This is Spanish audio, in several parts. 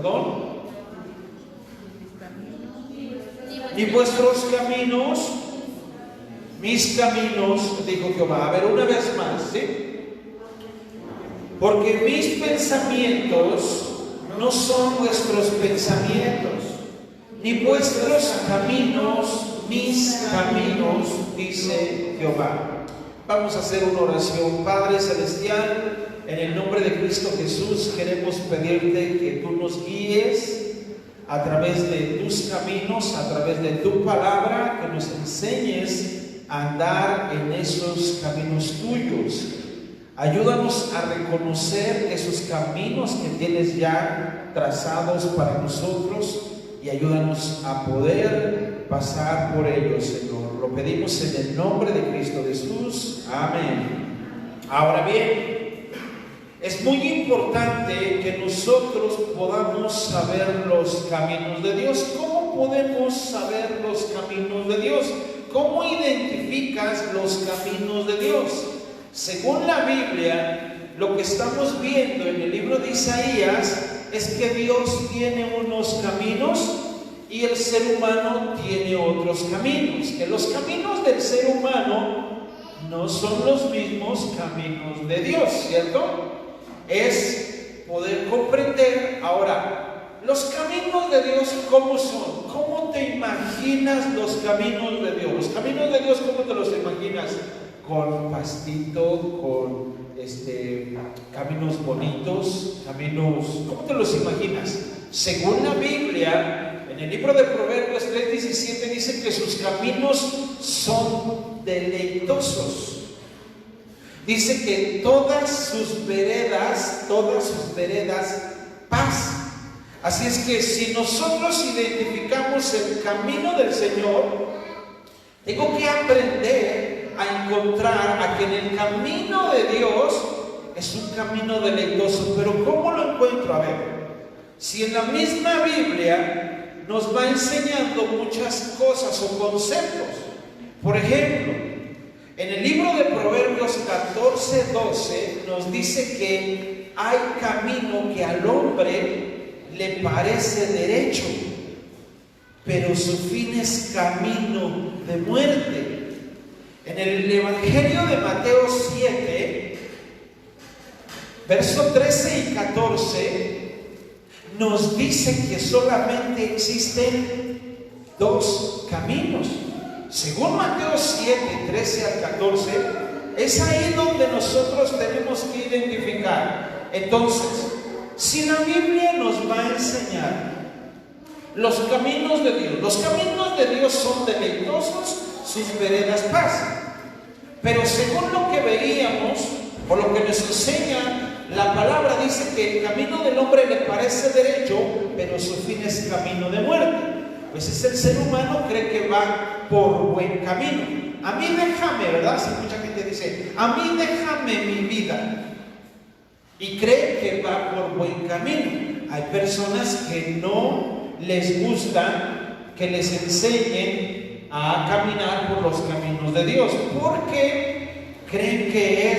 perdón. Y vuestros caminos, mis caminos, dijo Jehová. A ver, una vez más, ¿sí? Porque mis pensamientos no son vuestros pensamientos, ni vuestros caminos, mis caminos, dice Jehová. Vamos a hacer una oración. Padre Celestial, en el nombre de Cristo Jesús, queremos pedirte que tú nos guíes a través de tus caminos, a través de tu palabra, que nos enseñes a andar en esos caminos tuyos. Ayúdanos a reconocer esos caminos que tienes ya trazados para nosotros y ayúdanos a poder pasar por ellos, Señor. Lo pedimos en el nombre de Cristo Jesús. Amén. Ahora bien, es muy importante que nosotros podamos saber los caminos de Dios. ¿Cómo podemos saber los caminos de Dios? ¿Cómo identificas los caminos de Dios? Según la Biblia, lo que estamos viendo en el libro de Isaías es que Dios tiene unos caminos y el ser humano tiene otros caminos. Que los caminos del ser humano no son los mismos caminos de Dios, ¿cierto? Es poder comprender. Ahora, los caminos de Dios, ¿cómo son? ¿Cómo te imaginas los caminos de Dios? Los caminos de Dios, ¿cómo te los imaginas? Con pastito, con caminos bonitos, caminos, ¿cómo te los imaginas? Según la Biblia, en el libro de Proverbios 3:17 dice que sus caminos son deleitosos. Dice que todas sus veredas, paz. Así es que si nosotros identificamos el camino del Señor, tengo que aprender a encontrar a que en el camino de Dios es un camino deleitoso. Pero ¿cómo lo encuentro? A ver, si en la misma Biblia nos va enseñando muchas cosas o conceptos. Por ejemplo, en el libro de Proverbios 14:12 nos dice que hay camino que al hombre le parece derecho, pero su fin es camino de muerte. En el Evangelio de Mateo 7, verso 13 y 14, nos dice que solamente existen dos caminos. Según Mateo 7, 13 al 14, es ahí donde nosotros tenemos que identificar. Entonces, si la Biblia nos va a enseñar los caminos de Dios, los caminos de Dios son deleitosos, sus veredas paz. Pero según lo que veíamos, o lo que nos enseña la palabra, dice que el camino del hombre le parece derecho, pero su fin es camino de muerte. Pues es el ser humano, cree que va por buen camino. A mí déjame, ¿verdad? Si mucha gente dice, a mí déjame mi vida, y cree que va por buen camino. Hay personas que no les gusta que les enseñen a caminar por los caminos de Dios, porque creen que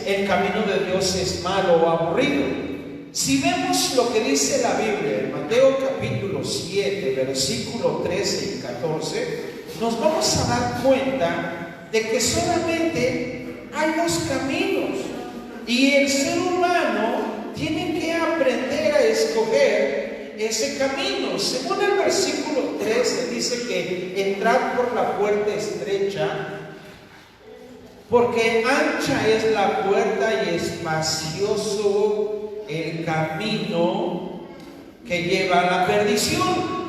el camino de Dios es malo o aburrido. Si vemos lo que dice la Biblia en Mateo capítulo 7, versículo 13 y 14, nos vamos a dar cuenta de que solamente hay dos caminos y el ser humano tiene que aprender a escoger ese camino. Según el versículo 13 dice que entrad por la puerta estrecha, porque ancha es la puerta y espacioso el camino que lleva a la perdición,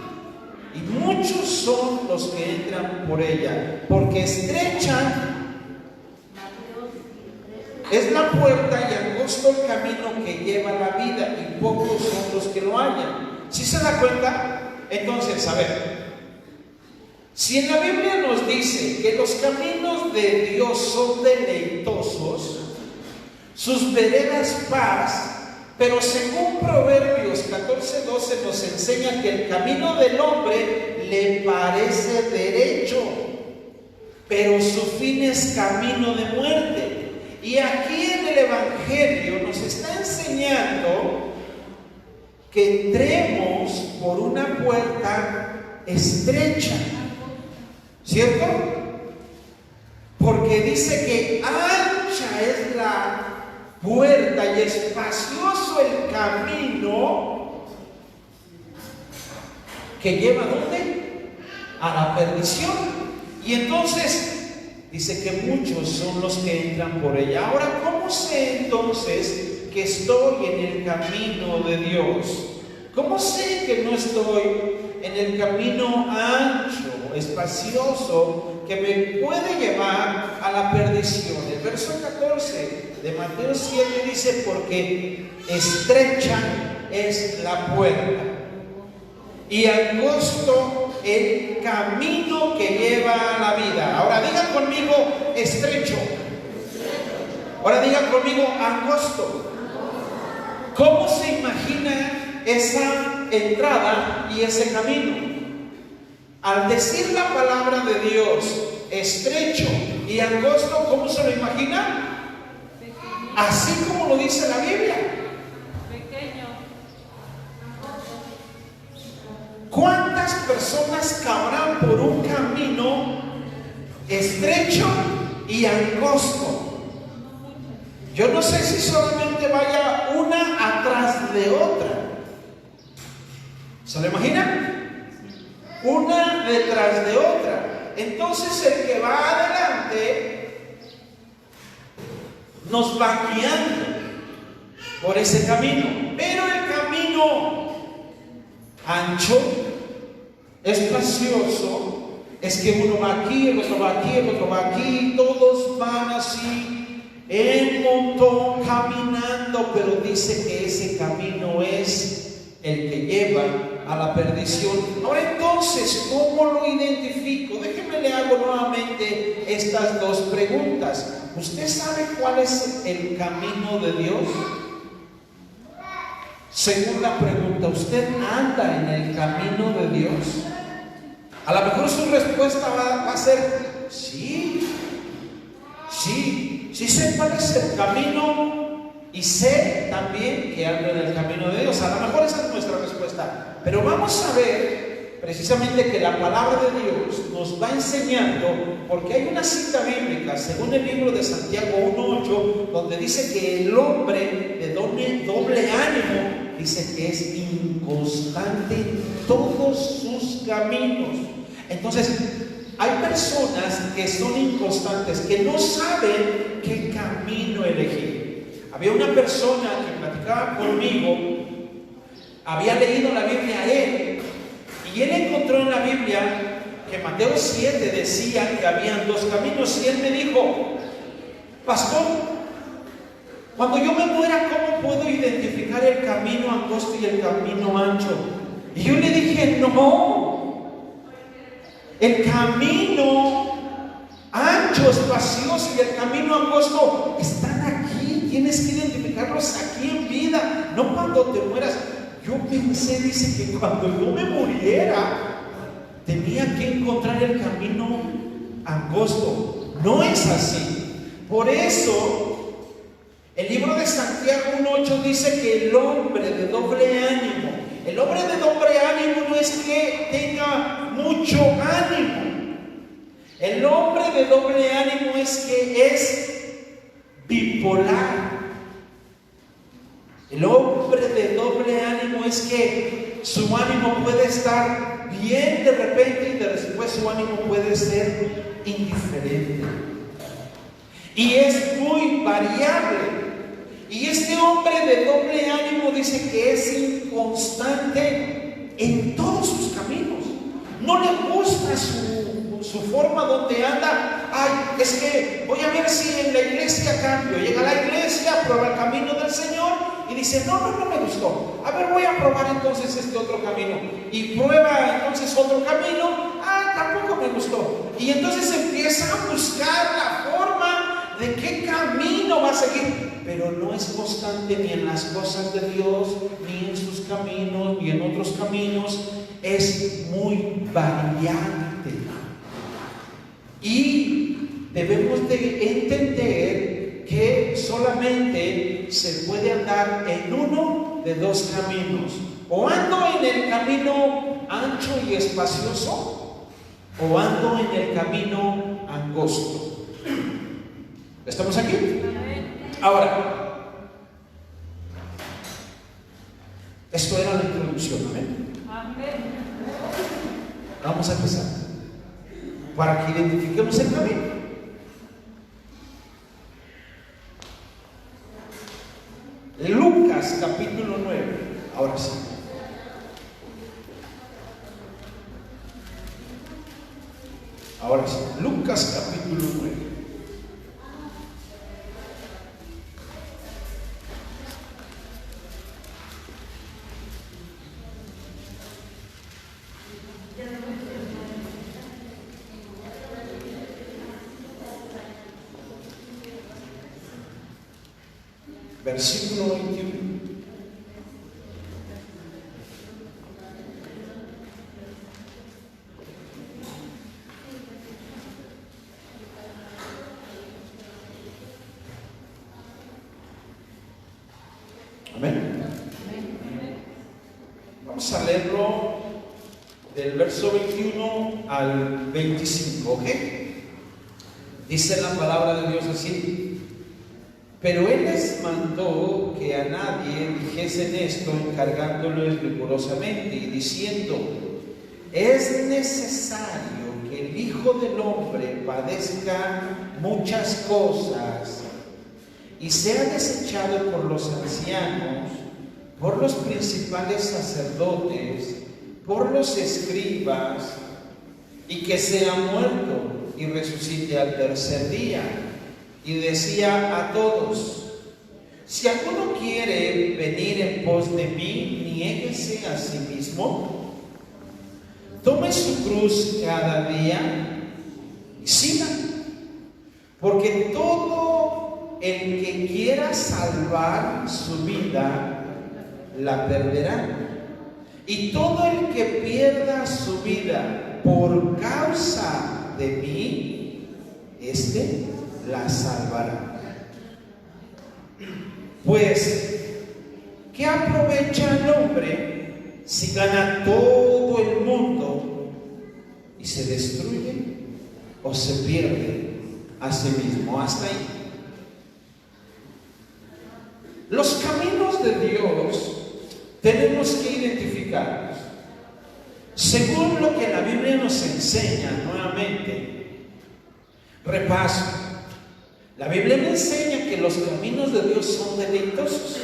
y muchos son los que entran por ella, porque estrecha es la puerta y angosto el camino que lleva a la vida, y pocos son los que lo hallan. ¿Sí se da cuenta? Entonces, a ver, si en la Biblia nos dice que los caminos de Dios son deleitosos, sus veredas paz, pero según Proverbios 14:12 nos enseña que el camino del hombre le parece derecho, pero su fin es camino de muerte. Y aquí en el Evangelio nos está enseñando que entremos por una puerta estrecha, ¿cierto? Porque dice que ancha es la puerta y espacioso el camino que lleva ¿a dónde? A la perdición. Y entonces dice que muchos son los que entran por ella. Ahora, ¿cómo sé entonces que estoy en el camino de Dios? ¿Cómo sé que no estoy en el camino ancho, espacioso, que me puede llevar a la perdición? El verso 14 de Mateo 7 dice: porque estrecha es la puerta y angosto el camino que lleva a la vida. Ahora digan conmigo: estrecho. Ahora digan conmigo: angosto. ¿Cómo se imagina esa entrada y ese camino? Al decir la palabra de Dios, estrecho y angosto, ¿cómo se lo imagina? Así como lo dice la Biblia. Pequeño. ¿Cuántas personas cabrán por un camino estrecho y angosto? Yo no sé si solamente vaya una atrás de otra. ¿Se lo imaginan? Una detrás de otra. Entonces el que va adelante nos va guiando por ese camino. Pero el camino ancho, espacioso, es que uno va aquí, el otro va aquí, el otro va aquí, todos van así en montón caminando, pero dice que ese camino es el que lleva a la perdición. Ahora entonces, ¿cómo lo identifico? Déjenme le hago nuevamente estas dos preguntas. ¿Usted sabe cuál es el camino de Dios? Segunda pregunta: ¿usted anda en el camino de Dios? A lo mejor su respuesta va a ser sí. Sí sé cuál es el camino y sé también que ando en el camino de Dios. A lo mejor esa es nuestra respuesta. Pero vamos a ver precisamente que la palabra de Dios nos va enseñando, porque hay una cita bíblica, según el libro de Santiago 1:8, donde dice que el hombre de doble ánimo, dice que es inconstante en todos sus caminos. Entonces, hay personas que son inconstantes, que no saben qué camino elegir. Había una persona que platicaba conmigo, había leído la Biblia a él, y él encontró en la Biblia que Mateo 7 decía que habían dos caminos, y él me dijo: pastor, cuando yo me muera, ¿cómo puedo identificar el camino angosto y el camino ancho? Y yo le dije: no. El camino ancho, espacioso y el camino angosto están aquí. Tienes que identificarlos aquí en vida, no cuando te mueras. Yo pensé, dice, que cuando yo me muriera tenía que encontrar el camino angosto. No es así. Por eso el libro de Santiago 1:8 dice que el hombre de doble ánimo, el hombre de doble ánimo no es que tenga mucho ánimo. El hombre de doble ánimo es que es bipolar. El hombre de doble ánimo es que su ánimo puede estar bien de repente y después su ánimo puede ser indiferente. Y es muy variable. Y este hombre de doble ánimo dice que es inconstante en todos sus caminos. No le gusta su forma donde anda. Ay, es que voy a ver si en la iglesia cambio. Llega a la iglesia, prueba el camino del Señor y dice: no me gustó. A ver, voy a probar entonces este otro camino. Y prueba entonces otro camino. Tampoco me gustó. Y entonces empieza a buscar la forma de qué camino va a seguir. Pero no es constante ni en las cosas de Dios, ni en sus caminos, ni en otros caminos. Es muy variante. Y debemos de entender que solamente se puede andar en uno de dos caminos. O ando en el camino ancho y espacioso, o ando en el camino angosto. ¿Estamos aquí? Ahora, esto era la introducción, amén. Vamos a empezar para que identifiquemos el camino. Lucas capítulo 9. Ahora sí. Ahora sí. Lucas capítulo 9. Versículo 21. Amén. Vamos a leerlo del verso 21 al 25, ¿ok? Dice la palabra de Dios así: pero él les mandó que a nadie dijesen esto, encargándoles rigurosamente y diciendo: es necesario que el Hijo del Hombre padezca muchas cosas y sea desechado por los ancianos, por los principales sacerdotes, por los escribas, y que sea muerto y resucite al tercer día. Y decía a todos: si alguno quiere venir en pos de mí, niéguese a sí mismo, tome su cruz cada día y siga. Porque todo el que quiera salvar su vida, la perderá. Y todo el que pierda su vida por causa de mí, la salvará. Pues, ¿qué aprovecha el hombre si gana todo el mundo y se destruye o se pierde a sí mismo? Hasta ahí. Los caminos de Dios tenemos que identificarlos según lo que la Biblia nos enseña. Nuevamente, repaso. La Biblia me enseña que los caminos de Dios son deleitosos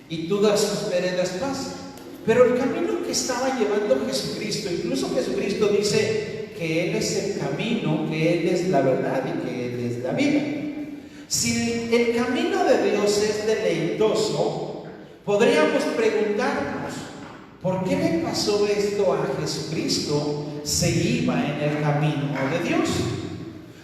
y todas sus veredas paz. Pero el camino que estaba llevando Jesucristo, incluso Jesucristo dice que Él es el camino, que Él es la verdad y que Él es la vida. Si el camino de Dios es deleitoso, podríamos preguntarnos: ¿por qué le pasó esto a Jesucristo? Se iba en el camino de Dios.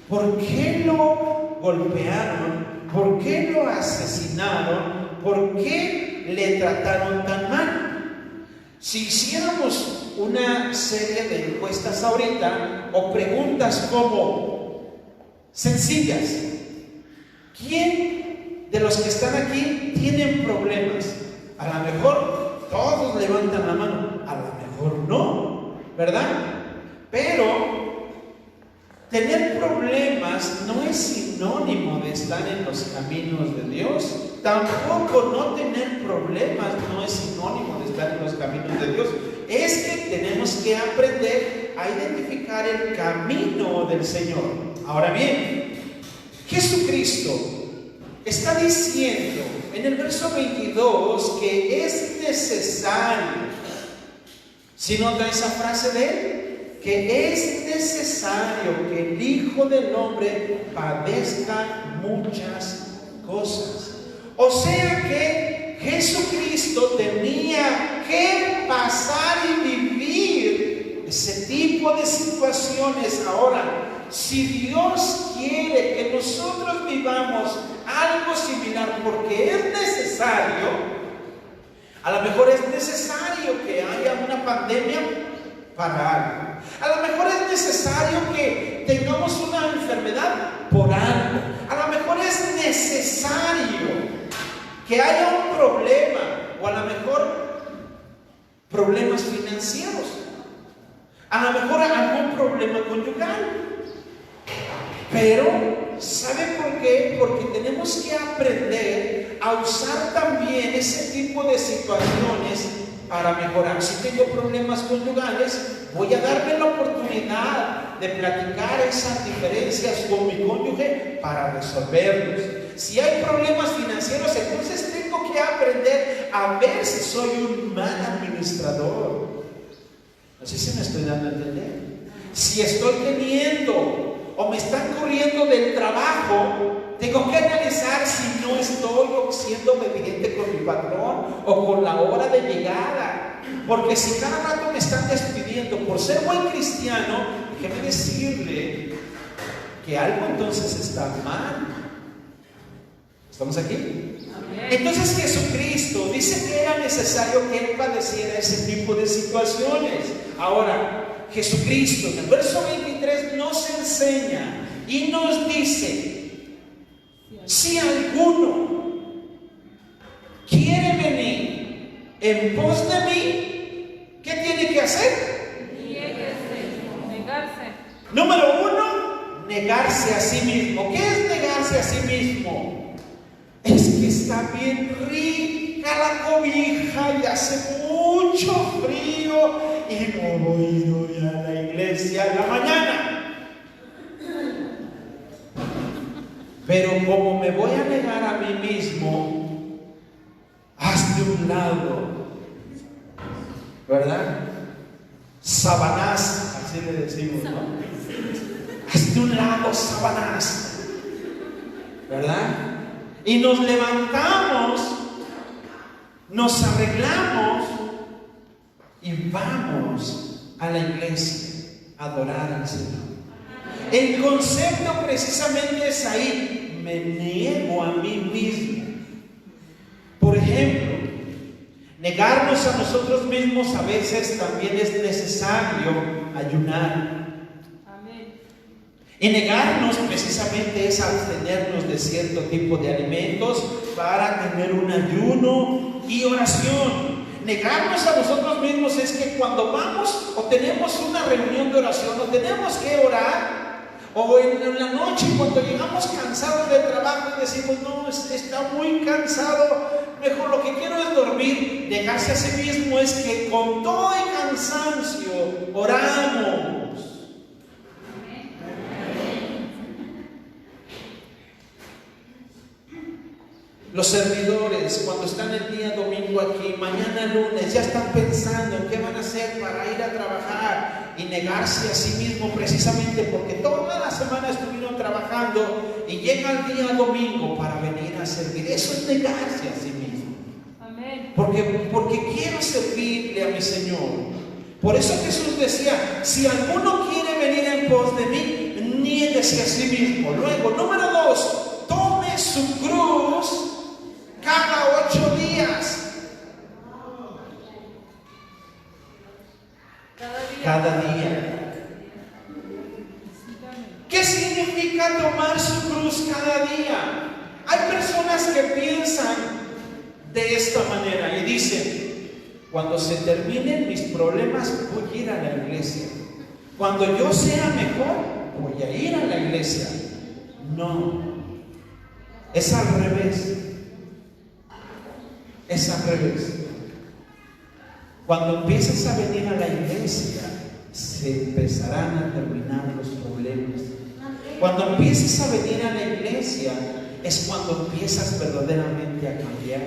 ¿Por qué lo golpearon? ¿Por qué lo asesinaron? ¿Por qué le trataron tan mal? Si hiciéramos una serie de encuestas ahorita, o preguntas como sencillas: ¿quién de los que están aquí tienen problemas? A lo mejor todos levantan la mano, a lo mejor no, ¿verdad? Pero tener problemas no es sinónimo de estar en los caminos de Dios. Tampoco no tener problemas no es sinónimo de estar en los caminos de Dios. Es que tenemos que aprender a identificar el camino del Señor. Ahora bien, Jesucristo está diciendo en el verso 22 que es necesario. ¿Sí nota esa frase de él? Que es necesario que el Hijo del Hombre padezca muchas cosas. O sea que Jesucristo tenía que pasar y vivir ese tipo de situaciones. Ahora, si Dios quiere que nosotros vivamos algo similar, porque es necesario, a lo mejor es necesario que haya una pandemia para algo. A lo mejor es necesario que tengamos una enfermedad por algo. A lo mejor es necesario que haya un problema, o o a lo mejor problemas financieros, a lo mejor algún problema conyugal. Pero, ¿sabe por qué? Porque tenemos que aprender a usar también ese tipo de situaciones para mejorar. Si tengo problemas conyugales, voy a darme la oportunidad de platicar esas diferencias con mi cónyuge para resolverlos. Si hay problemas financieros, entonces tengo que aprender a ver si soy un mal administrador. No sé si me estoy dando a entender. Si estoy teniendo o me están corriendo del trabajo, tengo que analizar si no estoy siendo obediente con mi patrón o con la hora de llegada. Porque si cada rato me están despidiendo por ser buen cristiano, déjeme decirle que algo entonces está mal. ¿Estamos aquí? Entonces Jesucristo dice que era necesario que Él padeciera ese tipo de situaciones. Ahora, Jesucristo en el verso 23 nos enseña y nos dice: si alguno quiere venir en pos de mí, ¿qué tiene que hacer? Negarse. Número 1, negarse a sí mismo. ¿Qué es negarse a sí mismo? Es que está bien rica la cobija y hace mucho frío y no voy a la iglesia en la mañana. Pero como me voy a negar a mí mismo, hazte un lado, ¿verdad? Sabanás, así le decimos, ¿no? Hazte un lado, Sabanás, ¿verdad? Y nos levantamos, nos arreglamos y vamos a la iglesia a adorar al Señor. El concepto precisamente es ahí: me niego a mí mismo. Por ejemplo, negarnos a nosotros mismos a veces también es necesario ayunar. Y negarnos precisamente es abstenernos de cierto tipo de alimentos para tener un ayuno y oración. Negarnos a nosotros mismos es que cuando vamos o tenemos una reunión de oración o tenemos que orar, o en la noche cuando llegamos cansados del trabajo y decimos: no, está muy cansado, mejor lo que quiero es dormir. Negarse a sí mismo es que con todo el cansancio oramos. Los servidores, cuando están el día domingo aquí, mañana lunes, ya están pensando en qué van a hacer para ir a trabajar, y negarse a sí mismo precisamente porque toda la semana estuvieron trabajando y llega el día domingo para venir a servir. Eso es negarse a sí mismo. Amén. Porque quiero servirle a mi Señor. Por eso Jesús decía: si alguno quiere venir en pos de mí, niéguese a sí mismo. Luego, número 2, tome su cruz cada 8 días. Cada día. ¿Qué significa tomar su cruz cada día? Hay personas que piensan de esta manera y dicen: cuando se terminen mis problemas voy a ir a la iglesia. Cuando yo sea mejor voy a ir a la iglesia. No, es al revés. Es al revés. Cuando empieces a venir a la iglesia, se empezarán a terminar los problemas. Cuando empieces a venir a la iglesia, es cuando empiezas verdaderamente a cambiar.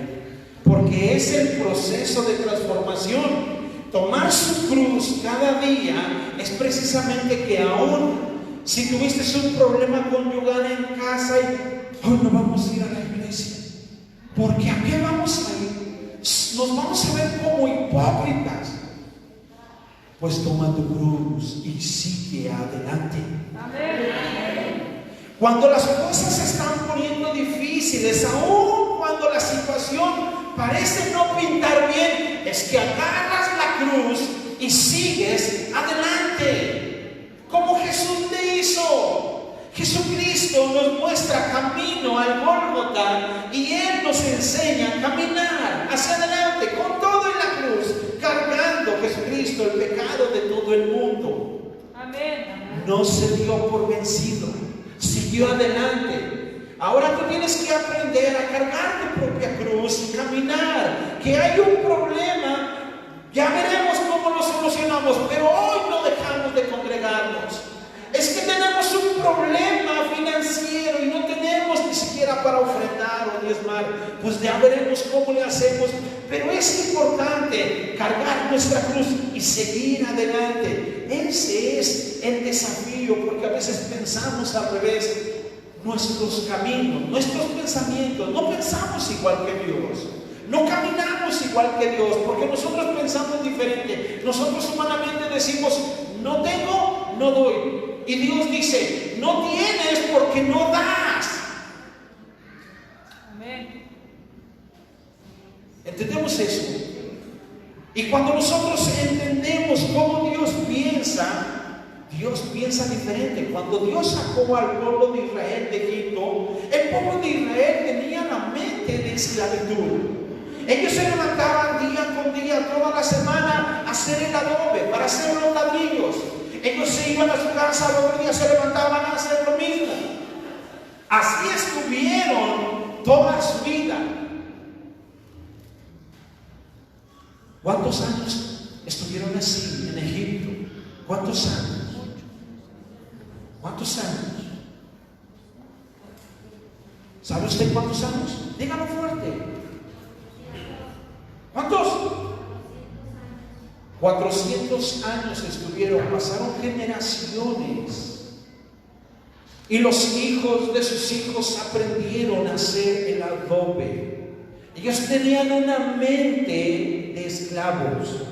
Porque es el proceso de transformación. Tomar su cruz cada día es precisamente que aún si tuviste un problema conyugal en casa y hoy no vamos a ir a la iglesia, porque ¿a qué vamos a ir? Nos vamos a ver como hipócritas. Pues toma tu cruz y sigue adelante. Amén. Cuando las cosas se están poniendo difíciles, aún cuando la situación parece no pintar bien, es que agarras la cruz y sigues adelante, como Jesús le hizo. Jesucristo nos muestra camino al Gólgota y Él Él nos enseña a caminar hacia adelante con todo en la cruz, cargando Jesucristo el pecado de todo el mundo. Amén. No se dio por vencido, siguió adelante. Ahora tú tienes que aprender a cargar tu propia cruz y caminar. Que hay un problema, ya veremos cómo lo solucionamos, pero hoy no dejamos de congregarnos. Es que tenemos un problema financiero y no tenemos ni siquiera para ofrendar o diezmar. Pues ya veremos cómo le hacemos. Pero es importante cargar nuestra cruz y seguir adelante. Ese es el desafío, porque a veces pensamos al revés. Nuestros caminos, nuestros pensamientos, no pensamos igual que Dios. No caminamos igual que Dios, porque nosotros pensamos diferente. Nosotros humanamente decimos, no tengo, no doy. Y Dios dice, no tienes porque no das. Amén. ¿Entendemos eso? Y cuando nosotros entendemos cómo Dios piensa diferente. Cuando Dios sacó al pueblo de Israel de Egipto, el pueblo de Israel tenía la mente de esclavitud. Ellos se levantaban día con día, toda la semana, a hacer el adobe, para hacer los ladrillos. Ellos se iban a su casa, al otro día se levantaban a hacer lo mismo. Así estuvieron toda su vida. ¿Cuántos años estuvieron así en Egipto? ¿Cuántos años? ¿Cuántos años? ¿Sabe usted cuántos años? Dígalo fuerte. ¿Cuántos? 400 años estuvieron, pasaron generaciones. Y los hijos de sus hijos aprendieron a hacer el adobe. Ellos tenían una mente de esclavos.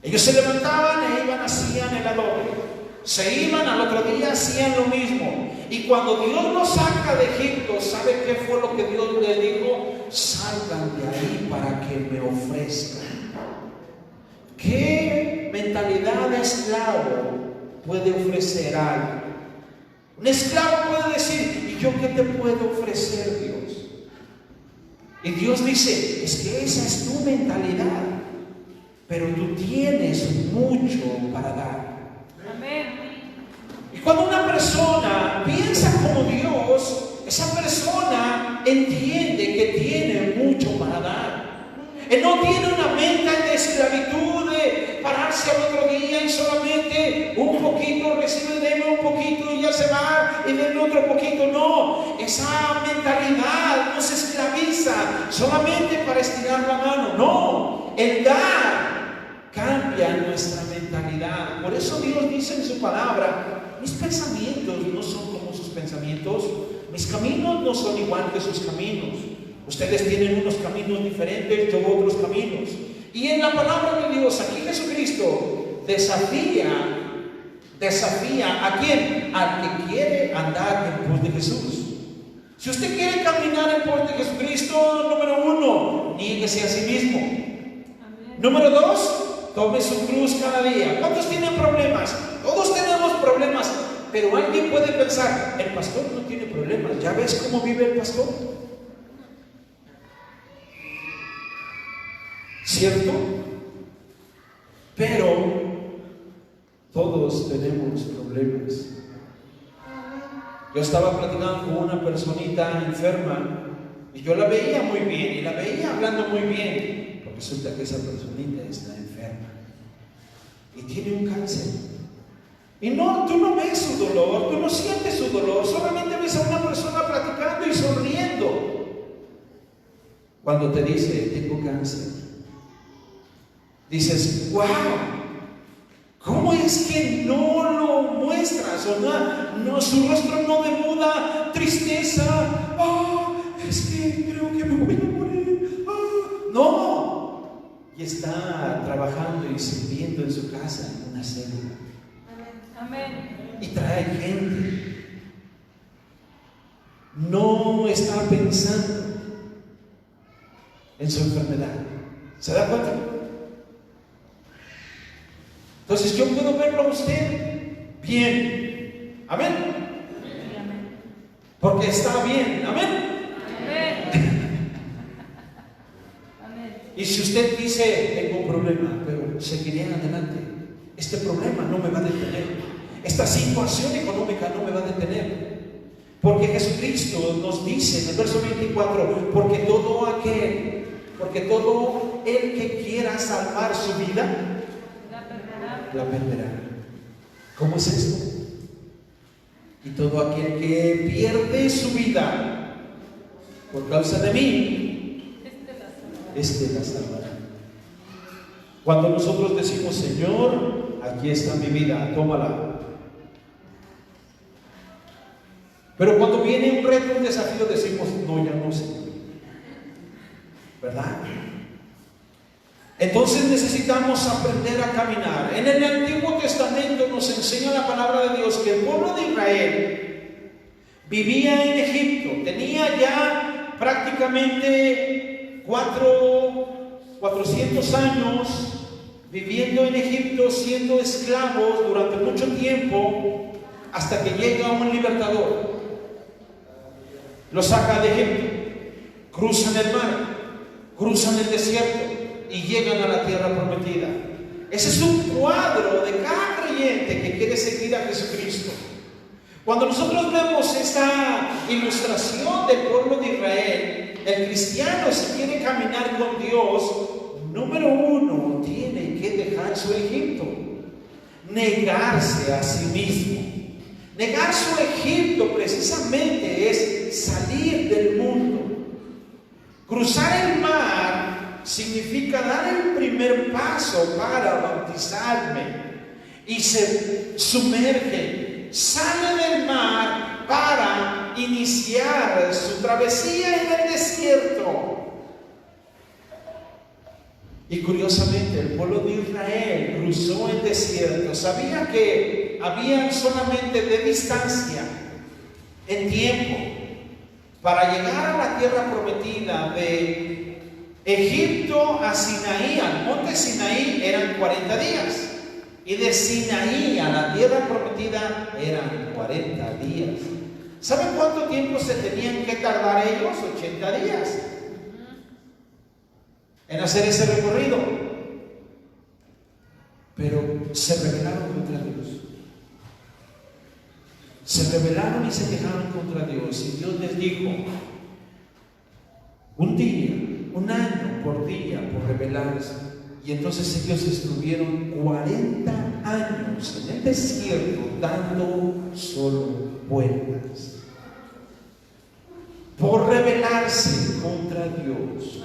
Ellos se levantaban e iban, hacían el adobe. Se iban, al otro día hacían lo mismo. Y cuando Dios los saca de Egipto, ¿sabe qué fue lo que Dios les dijo? Salgan de ahí para que me ofrezcan. ¿Qué mentalidad de esclavo puede ofrecer algo? Un esclavo puede decir, ¿y yo qué te puedo ofrecer, Dios? Y Dios dice, es que esa es tu mentalidad, pero tú tienes mucho para dar. Amén. Y cuando una persona piensa como Dios, esa persona entiende que tiene mucho para dar. Él no tiene una mente de esclavitud, de pararse al otro día y solamente un poquito recibe, deme un poquito y ya se va, y deme otro poquito. No, esa mentalidad no se esclaviza solamente para estirar la mano. No, el dar cambia nuestra mentalidad. Por eso Dios dice en su palabra, mis pensamientos no son como sus pensamientos, mis caminos no son igual que sus caminos. Ustedes tienen unos caminos diferentes, yo otros caminos. Y en la palabra de Dios, aquí Jesucristo desafía ¿a quién? Al que quiere andar en pos de Jesús. Si usted quiere caminar en pos de Jesucristo, número 1, niéguese a sí mismo. Amén. Número 2, tome su cruz cada día. ¿Cuántos tienen problemas? Todos tenemos problemas. Pero alguien puede pensar, el pastor no tiene problemas. ¿Ya ves cómo vive el pastor? ¿Cierto? Pero todos tenemos problemas. Yo estaba platicando con una personita enferma y yo la veía muy bien y la veía hablando muy bien, pero resulta que esa personita está enferma y tiene un cáncer. Y no, tú no ves su dolor, tú no sientes su dolor, solamente ves a una persona platicando y sonriendo. Cuando te dice, tengo cáncer, dices, wow, ¿cómo es que no lo muestras? O no, su rostro no demuda tristeza. Es que creo que me voy a morir. No. Y está trabajando y sirviendo en su casa en una célula. Amén. Y trae gente. No está pensando en su enfermedad. ¿Se da cuenta? Entonces yo puedo verlo a usted bien. Amén. Porque está bien. Amén. Amén. Y si usted dice, tengo un problema, pero seguiré adelante, este problema no me va a detener, esta situación económica no me va a detener. Porque Jesucristo nos dice en el verso 24, porque todo el que quiera salvar su vida, la perderá. ¿Cómo es esto? Y todo aquel que pierde su vida por causa de mí, este la salvará. Cuando nosotros decimos, Señor, aquí está mi vida, tómala. Pero cuando viene un reto, un desafío, decimos, no, ya no sé. ¿Verdad? Entonces necesitamos aprender a caminar. En el Antiguo Testamento nos enseña la palabra de Dios que el pueblo de Israel vivía en Egipto. Tenía ya prácticamente 400 años viviendo en Egipto, siendo esclavos durante mucho tiempo, hasta que llega un libertador. Los saca de Egipto, cruzan el mar, cruzan el desierto y llegan a la tierra prometida. Ese es un cuadro de cada creyente que quiere seguir a Jesucristo. Cuando nosotros vemos esta ilustración del pueblo de Israel, el cristiano, si quiere caminar con Dios, número uno, tiene que dejar su Egipto, negarse a sí mismo. Negar su Egipto precisamente es salir del mundo. Cruzar el mar significa dar el primer paso para bautizarme, y se sumerge, sale del mar para iniciar su travesía en el desierto. Y curiosamente el pueblo de Israel cruzó el desierto. Sabía que había solamente de distancia en tiempo para llegar a la tierra prometida. De Egipto a Sinaí, al monte Sinaí, eran 40 días. Y de Sinaí a la tierra prometida eran 40 días. ¿Saben cuánto tiempo se tenían que tardar ellos? 80 días en hacer ese recorrido. Pero se rebelaron contra Dios. Se rebelaron y se quejaron contra Dios. Y Dios les dijo, un día, un año por día por rebelarse. Y entonces ellos estuvieron 40 años en el desierto dando solo vueltas por rebelarse contra Dios.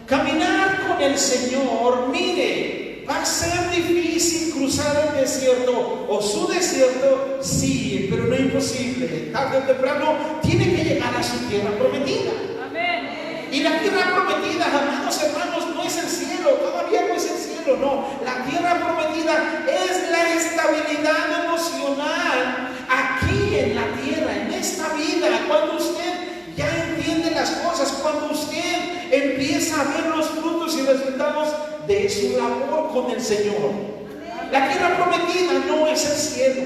Caminar con el Señor, mire, va a ser difícil cruzar el desierto, o su desierto, sí, pero no imposible. Tarde o temprano tiene que llegar a su tierra prometida. Amén. Y la tierra prometida, amados hermanos, no es el cielo, todavía no es el cielo, no. La tierra prometida es la estabilidad emocional aquí en la tierra, en esta vida, cuando usted ya entiende las cosas, cuando usted empieza a ver los frutos y resultados de su labor con el Señor. La tierra prometida no es el cielo.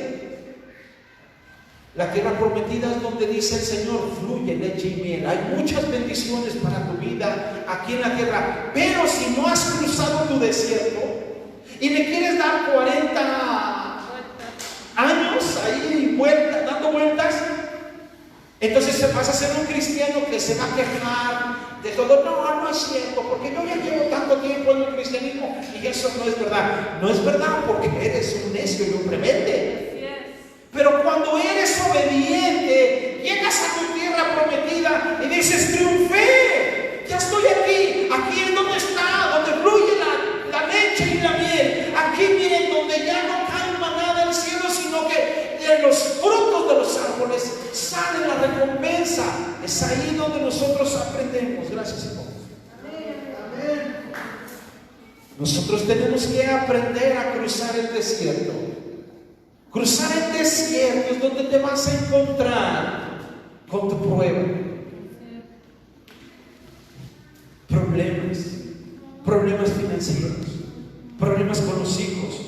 La tierra prometida es donde dice el Señor, fluye leche y miel. Hay muchas bendiciones para tu vida aquí en la tierra. Pero si no has cruzado tu desierto y le quieres dar 40 años ahí dando vueltas, entonces vas a ser un cristiano que se va a quejar de todo. No es cierto, porque yo ya llevo tanto tiempo en el cristianismo y eso no es verdad. No es verdad porque eres un necio y un rebelde. Pero cuando eres obediente, llegas a tu tierra prometida y dices, triunfé, ya estoy aquí. Aquí es donde está, donde fluye la leche y la miel. Aquí miren, donde ya no cae maná del cielo, sino que de los frutos de los árboles sale la recompensa. Es ahí donde nosotros aprendemos. Gracias, Señor. Amén. Nosotros tenemos que aprender a cruzar el desierto. Cruzar el desierto es donde te vas a encontrar con tu prueba. Problemas financieros, problemas con los hijos,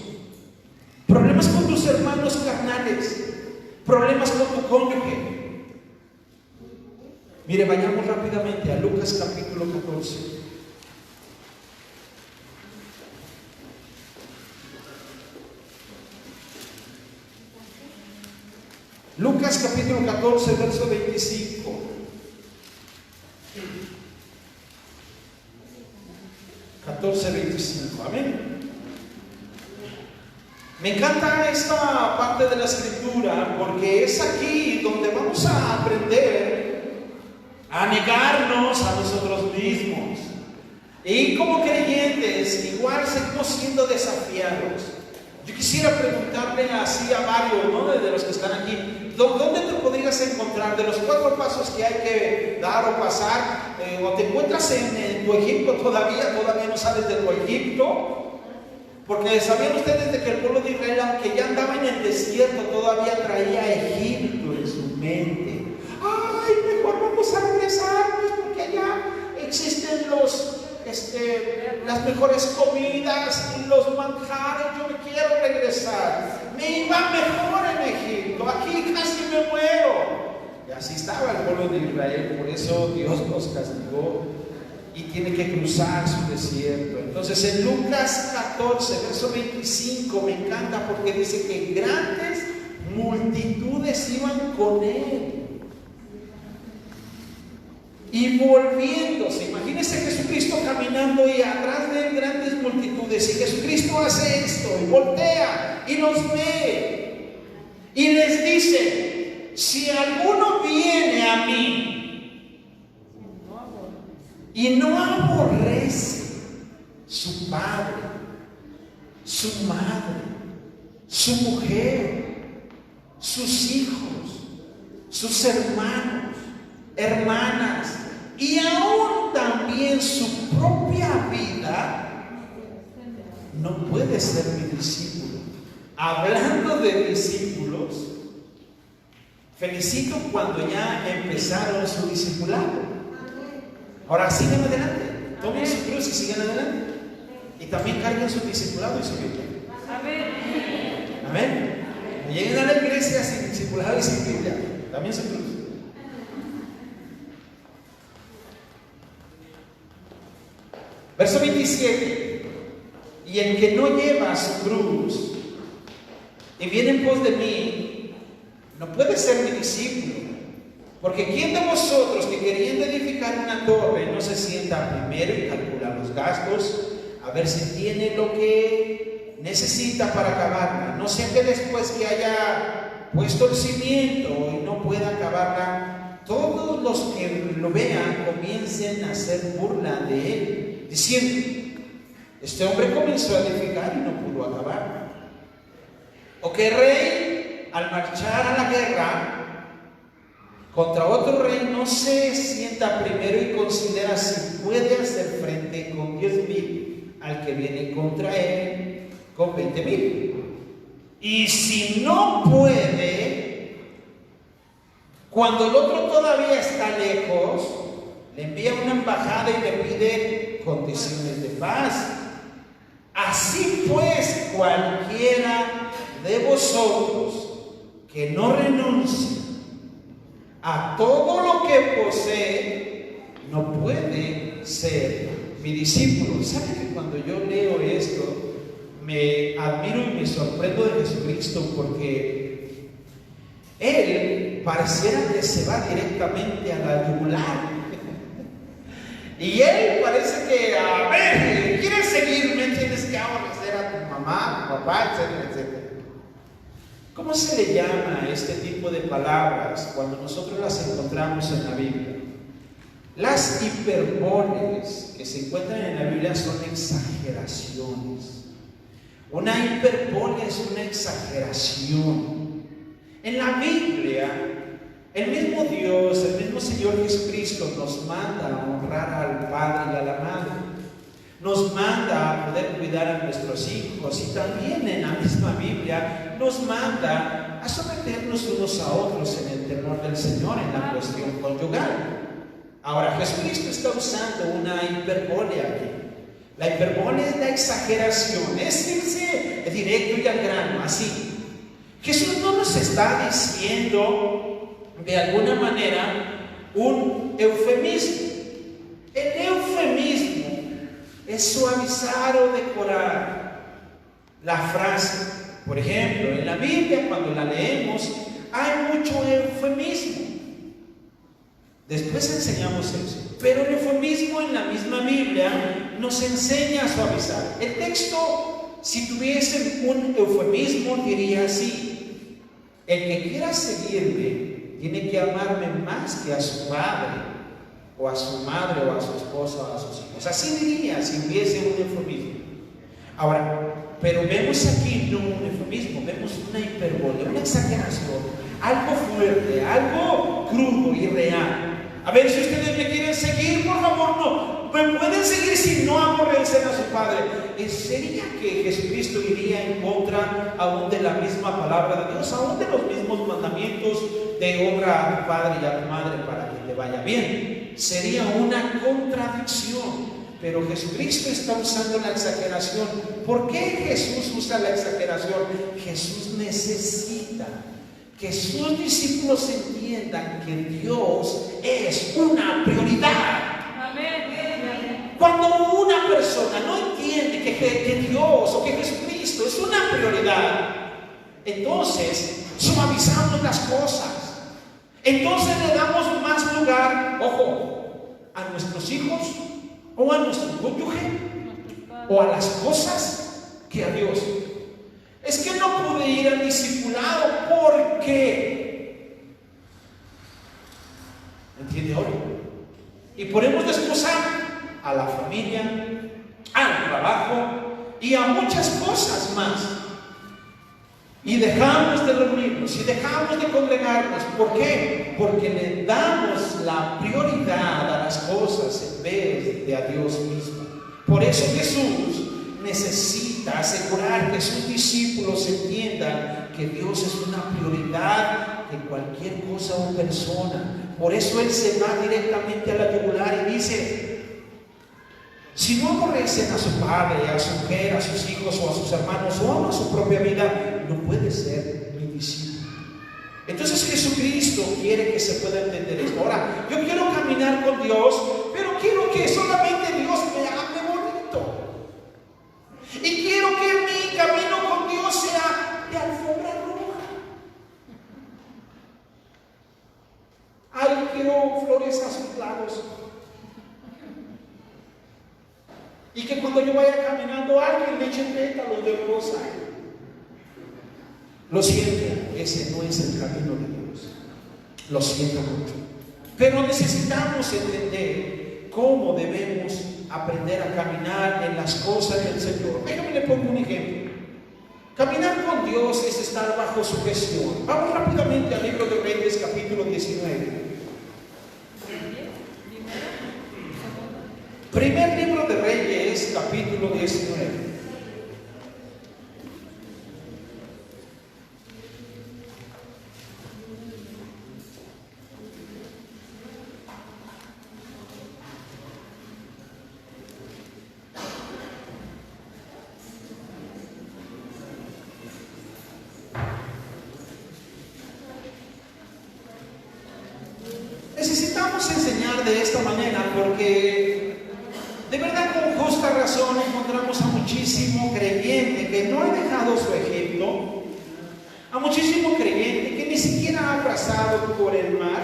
problemas con tus hermanos carnales, problemas con tu cónyuge. Mire, vayamos rápidamente a Lucas capítulo 14. Lucas capítulo 14, verso 25. Amén. Me encanta esta parte de la escritura porque es aquí donde vamos a aprender a negarnos a nosotros mismos. Y como creyentes, igual seguimos siendo desafiados. Yo quisiera preguntarle así a varios, ¿no?, de los que están aquí, ¿dónde te podrías encontrar? De los 4 pasos que hay que dar o pasar, o te encuentras en tu Egipto todavía no sales de tu Egipto, porque ¿sabían ustedes de que el pueblo de Israel, aunque ya andaba en el desierto, todavía traía Egipto en su mente? ¡Ay, mejor vamos a regresarnos porque allá existen las mejores comidas y los manjares, yo me quiero regresar, me iba mejor en Egipto, aquí casi me muero! Y así estaba el pueblo de Israel, por eso Dios los castigó y tiene que cruzar su desierto. Entonces en Lucas 14, verso 25, me encanta porque dice que grandes multitudes iban con él. Y volviéndose, imagínense Jesucristo caminando y atrás de él grandes multitudes, y Jesucristo hace esto y voltea y los ve y les dice: si alguno viene a mí y no aborrece su padre, su madre, su mujer, sus hijos, sus hermanos, hermanas, y aún también su propia vida, no puede ser mi discípulo. Hablando de discípulos, felicito cuando ya empezaron su discipulado. Ahora sigan adelante, tomen su cruz y sigan adelante, y también carguen su discipulado y su Biblia. Amén. Lleguen a la iglesia sin discipulado y sin Biblia, también su cruz. Verso 27. Y el que no lleva su cruz y viene en pos de mí, no puede ser mi discípulo. Porque ¿quién de vosotros que queriendo edificar una torre no se sienta primero y calcula los gastos, a ver si tiene lo que necesita para acabarla? No sea que después que haya puesto el cimiento y no pueda acabarla, todos los que lo vean comiencen a hacer burla de él, diciendo: este hombre comenzó a edificar y no pudo acabar. O que rey, al marchar a la guerra contra otro rey, no se sienta primero y considera si puede hacer frente con 10,000 al que viene contra él con 20,000. Y si no puede, cuando el otro todavía está lejos, le envía una embajada y le pide condiciones de paz. Así pues, cualquiera de vosotros que no renuncie a todo lo que posee, no puede ser mi discípulo. ¿Sabe que cuando yo leo esto, me admiro y me sorprendo de Jesucristo? Porque Él pareciera que se va directamente a la yugular. Y Él parece que, a ver, ¿quieres seguirme? Tienes que aborrecer a tu mamá, tu papá, etcétera, etcétera. ¿Cómo se le llama a este tipo de palabras cuando nosotros las encontramos en la Biblia? Las hiperboles que se encuentran en la Biblia son exageraciones. Una hiperbole es una exageración. En la Biblia, el mismo Dios, el mismo Señor Jesucristo nos manda a honrar al Padre y a la Madre. Nos manda a poder cuidar a nuestros hijos, y también en la misma Biblia nos manda a someternos unos a otros en el temor del Señor en la cuestión conyugal. Ahora, Jesucristo está usando una hiperbole aquí. La hiperbole es la exageración, es irse directo y al grano, así. Jesús no nos está diciendo de alguna manera un eufemismo. El eufemismo es suavizar o decorar la frase. Por ejemplo, en la Biblia, cuando la leemos, hay mucho eufemismo. Después enseñamos eso. Pero el eufemismo en la misma Biblia nos enseña a suavizar. El texto, si tuviese un eufemismo, diría así: el que quiera seguirme tiene que amarme más que a su padre, o a su madre, o a su esposa, o a sus hijos. Así diría si hubiese un eufemismo. Ahora, pero vemos aquí no un eufemismo, vemos una hiperbole, una exageración, algo fuerte, algo crudo y real. A ver, si ustedes me quieren seguir, por favor, no me pueden seguir si no aborrecen a su padre. ¿Sería que Jesucristo iría en contra aún de la misma palabra de Dios, aún de los mismos mandamientos de honra a tu padre y a tu madre para que te vaya bien? Sería una contradicción. Pero Jesucristo está usando la exageración. ¿Por qué Jesús usa la exageración? Jesús necesita que sus discípulos entiendan que Dios es una prioridad. Amén. Cuando una persona no entiende que Dios o que Jesucristo es una prioridad, entonces suavizamos las cosas. Entonces le damos más lugar, ojo, a nuestros hijos, o a nuestro cónyuge, o a las cosas, que a Dios. Es que no pude ir al discipulado porque, ¿entiende ahora? Y ponemos de excusa a la familia, al trabajo y a muchas cosas más. Y dejamos de reunirnos y dejamos de congregarnos. ¿Por qué? Porque le damos la prioridad a las cosas en vez de a Dios mismo. Por eso Jesús necesita asegurar que sus discípulos entiendan que Dios es una prioridad de cualquier cosa o persona. Por eso Él se va directamente a la yugular y dice: si no aborrecen a su padre, a su mujer, a sus hijos o a sus hermanos o a su propia vida, no puede ser mi discípulo. Entonces Jesucristo quiere que se pueda entender esto. Ahora, yo quiero caminar con Dios, pero quiero que solamente Dios me hable bonito. Y quiero que mi camino con Dios sea de alfombra roja. Ay, quiero flores a sus lados. Y que cuando yo vaya caminando alguien le eche pétalos de rosa. Lo siento, ese no es el camino de Dios. Lo siento mucho. Pero necesitamos entender cómo debemos aprender a caminar en las cosas del Señor. Déjame le pongo un ejemplo. Caminar con Dios es estar bajo su gestión. Vamos rápidamente al libro de Reyes, capítulo 19. Primer libro de Reyes, capítulo 19. Necesitamos enseñar de esta manera porque de verdad con justa razón encontramos a muchísimo creyente que no ha dejado su ejemplo, a muchísimo creyente que ni siquiera ha pasado por el mar,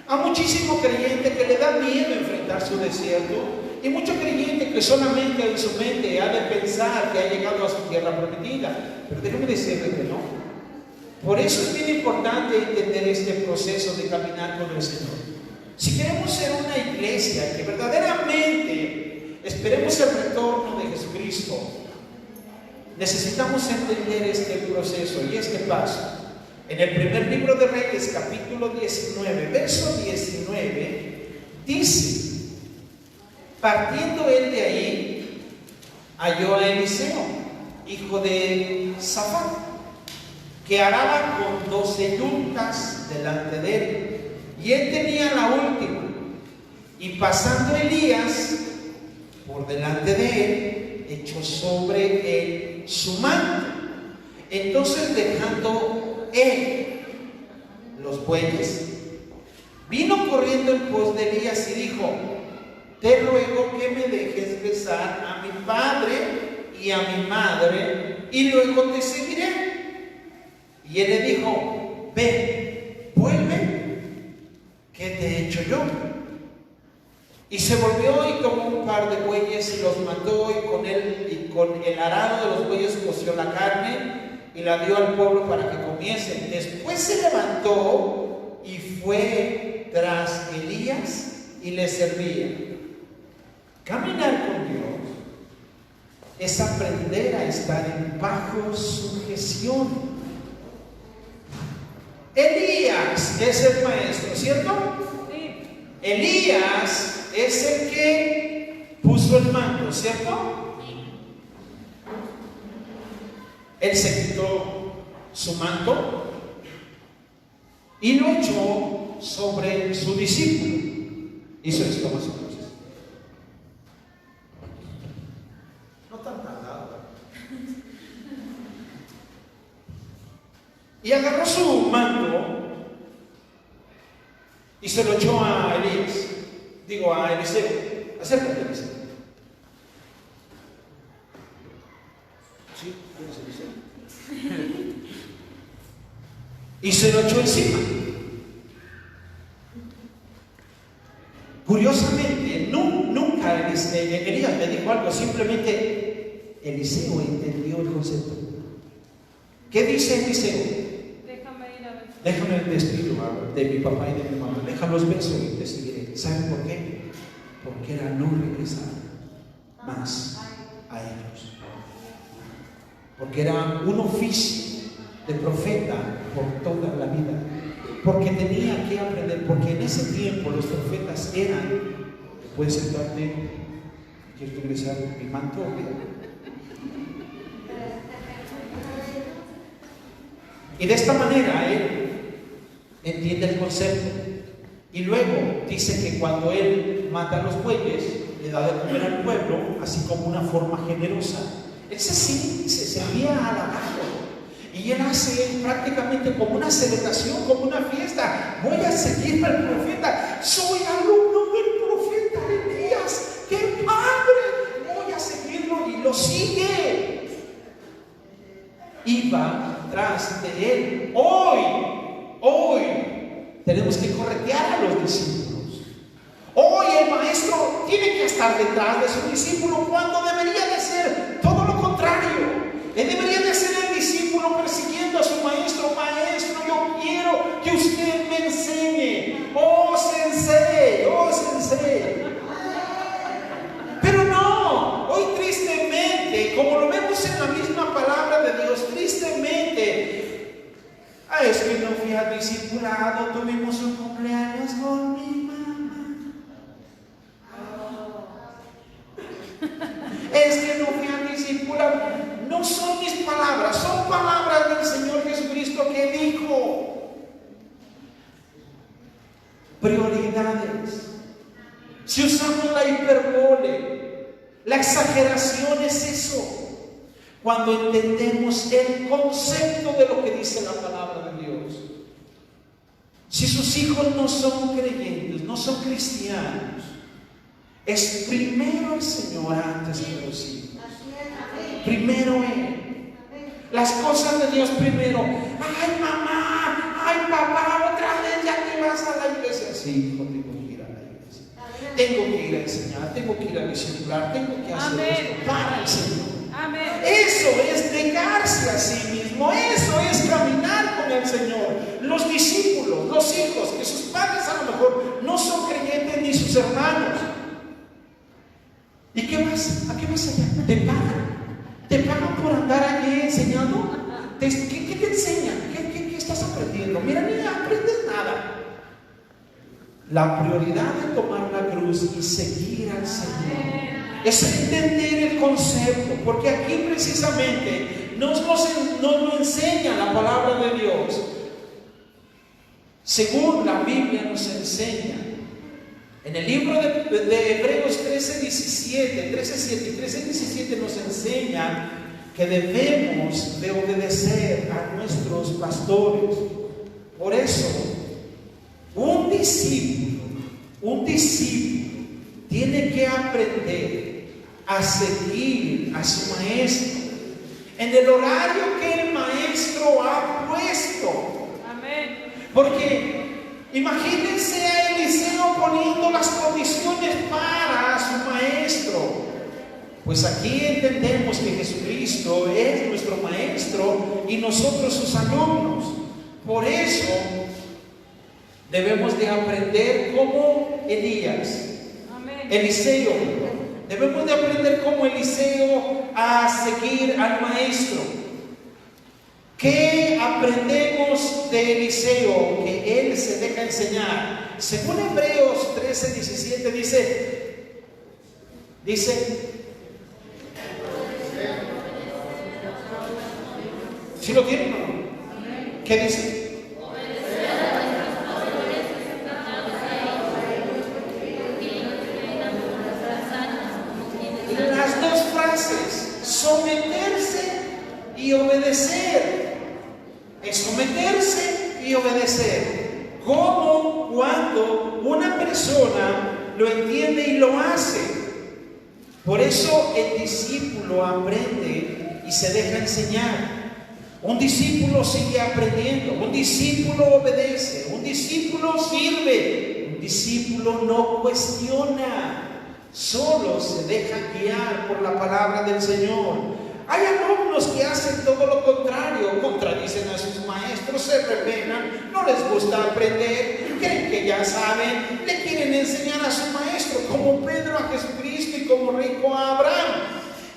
a muchísimo creyente que le da miedo enfrentar su desierto y mucho creyente que solamente en su mente ha de pensar que ha llegado a su tierra prometida. Pero déjeme decirle que no. Por eso es bien importante entender este proceso de caminar con el Señor. Si queremos ser una iglesia que verdaderamente esperemos el retorno de Jesucristo, necesitamos entender este proceso y este paso. En el primer libro de Reyes, capítulo 19, verso 19, dice: partiendo él de ahí, halló a Eliseo, hijo de Safat, que araba con 12 yuntas delante de él, y él tenía la última. Y pasando Elías por delante de él, echó sobre él su manto. Entonces, dejando él los bueyes, vino corriendo en pos de Elías y dijo: te ruego que me dejes besar a mi padre y a mi madre, y luego te seguiré. Y él le dijo: ve, vuelve, ¿qué te he hecho yo? Y se volvió y tomó un par de bueyes y los mató, y con el arado de los bueyes coció la carne y la dio al pueblo para que comiesen. Después se levantó y fue tras Elías y le servía. Caminar con Dios es aprender a estar bajo sujeción. Elías es el maestro, ¿cierto? Sí. Elías es el que puso el manto, ¿cierto? Él se quitó su manto y lo echó sobre su discípulo. Hizo esto más o menos. No tan tardado. Y agarró su manto y se lo echó a Elías. Digo, a Eliseo. Acércate, Eliseo. ¿Sí? ¿Quién es Eliseo? Y se lo echó encima. Curiosamente, nunca Elías le dijo algo, simplemente Eliseo entendió el concepto. ¿Qué dice Eliseo? Déjame ir a ver. Déjame despedir de mi papá y de mi mamá. Déjalos besos y te seguiré. ¿Saben por qué? Porque era no regresar más a ellos. Porque era un oficio de profeta por toda la vida. Porque tenía que aprender. Porque en ese tiempo los profetas eran. ¿Puedes sentarte? ¿Quieres regresar mi manto? Y de esta manera él entiende el concepto. Y luego dice que cuando él mata a los bueyes, le da de comer al pueblo, así como una forma generosa. Él se envía a halagarlo. Y él hace prácticamente como una celebración, como una fiesta. Voy a seguir al profeta. Soy alumno del profeta Elías. ¡Qué padre! Voy a seguirlo, y lo sigue. Iba tras de él. Hoy tenemos que corretear a los discípulos. Hoy el maestro tiene que estar detrás de su discípulo, cuando debería de ser todo lo contrario. Él debería de ser el discípulo persiguiendo a su maestro. Maestro, yo quiero que usted me enseñe. Oh sensei, oh sensei. Pero no, hoy tristemente, como lo vemos en la misma palabra de Dios, tristemente, es que no fui al discipulado, tuvimos un cumpleaños con mi mamá. Es que no fui al discipulado. No son mis palabras, son palabras del Señor Jesucristo, que dijo: prioridades. Si usamos la hiperbole, la exageración, es eso. Cuando entendemos el concepto de lo que dice la palabra de Dios. Si sus hijos no son creyentes, no son cristianos, es primero el Señor antes que los hijos. Primero Él. Las cosas de Dios primero. Ay, mamá, ay, papá, otra vez ya te vas a la iglesia. Sí, hijo, tengo que ir a la iglesia. Tengo que ir a enseñar, tengo que ir a discipular, tengo que hacer esto para el Señor. Amén. Eso es negarse a sí mismo. Eso es caminar con el Señor. Los discípulos, los hijos, que sus padres a lo mejor no son creyentes, ni sus hermanos. ¿Y qué más? ¿A qué vas allá? ¿Te pagan? ¿Te pagan por andar allí enseñando? ¿Qué te enseñan? ¿Qué estás aprendiendo? Mira, ni aprendes nada. La prioridad de tomar la cruz y seguir al Señor es entender el concepto, porque aquí precisamente nos lo enseña la palabra de Dios. Según la Biblia nos enseña, en el libro de Hebreos 13:7 y 13:17 nos enseña que debemos de obedecer a nuestros pastores. Por eso, un discípulo tiene que aprender a seguir a su maestro en el horario que el maestro ha puesto. Amén. Porque imagínense a Eliseo poniendo las condiciones para su maestro. Pues aquí entendemos que Jesucristo es nuestro maestro y nosotros sus alumnos. Por eso debemos de aprender como Eliseo. Debemos de aprender como Eliseo a seguir al maestro. ¿Qué aprendemos de Eliseo? Que él se deja enseñar. Según Hebreos 13:17 dice, ¿sí lo tienen o no? ¿Qué dice? Las dos frases, someterse y obedecer. Es someterse y obedecer. Como cuando una persona lo entiende y lo hace. Por eso el discípulo aprende y se deja enseñar. Un discípulo sigue aprendiendo, un discípulo obedece, un discípulo sirve, un discípulo no cuestiona, solo se deja guiar por la palabra del Señor. Hay alumnos que hacen todo lo contrario, contradicen a sus maestros, se rebelan, no les gusta aprender, creen que ya saben, le quieren enseñar a su maestro, como Pedro a Jesucristo y como Rico a Abraham.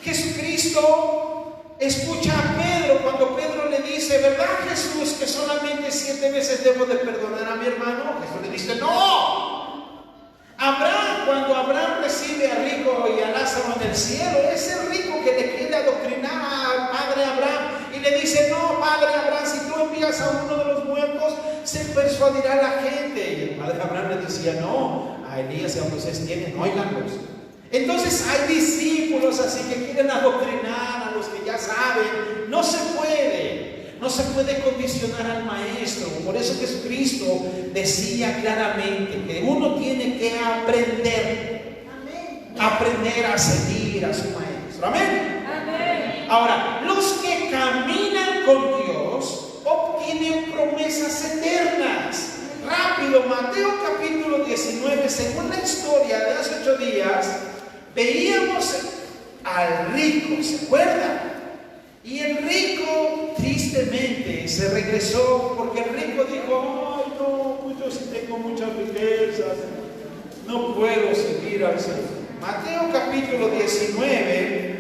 Jesucristo escucha a Pedro cuando Pedro le dice, ¿verdad, Jesús, que solamente 7 veces debo de perdonar a mi hermano? Jesús le dice, ¡no! Cuando Abraham recibe a Rico y a Lázaro en el cielo, es el rico que le quiere adoctrinar al padre Abraham y le dice, no, padre Abraham, si tú envías a uno de los muertos, se persuadirá a la gente. Y el padre Abraham le decía, no, a Elías y a Moisés tienen, óiganlos. Entonces hay discípulos así que quieren adoctrinar a los que ya saben. No se puede condicionar al maestro. Por eso Jesucristo decía claramente que uno tiene que aprender a seguir a su maestro. Amén. Ahora, los que caminan con Dios obtienen promesas eternas. Rápido, Mateo capítulo 19, según la historia de hace 8 días, veíamos al rico, ¿se acuerdan? Y el rico tristemente se regresó porque el rico dijo, ay no, pues yo sí tengo muchas riquezas, no puedo seguir al Señor. Mateo capítulo 19,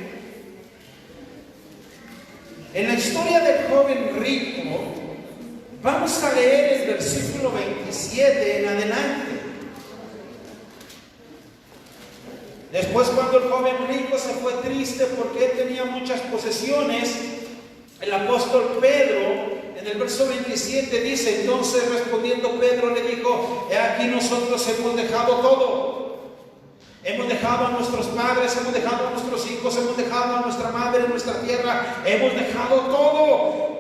en la historia del joven rico, vamos a leer el versículo 27 en adelante. Después, cuando el joven rico se fue triste porque él tenía muchas posesiones, el apóstol Pedro, en el verso 27 dice, entonces respondiendo Pedro le dijo, he aquí nosotros hemos dejado todo. Hemos dejado a nuestros padres, hemos dejado a nuestros hijos, hemos dejado a nuestra madre, nuestra tierra, hemos dejado todo.